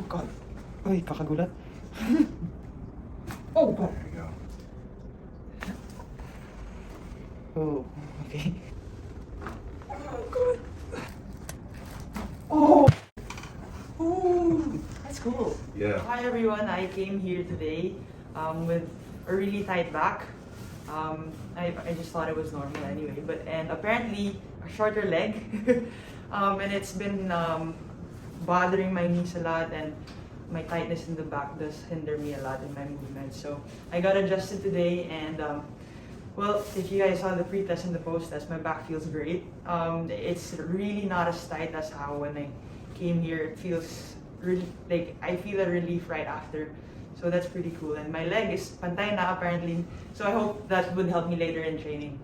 God. Uy, kakagulat. Oh, God. There you go. Oh, okay. Oh, God. Oh. Oh, that's cool. Yeah. Hi everyone, I came here today with a really tight back. I just thought it was normal anyway, and apparently a shorter leg. And it's been bothering my knees a lot, and my tightness in the back does hinder me a lot in my movements. So I got adjusted today, and well, if you guys saw the pre-test and the post-test, my back feels great. It's really not as tight as how when I came here. It feels really, like, I feel a relief right after. So that's pretty cool. And my leg is pantay na apparently. So I hope that would help me later in training.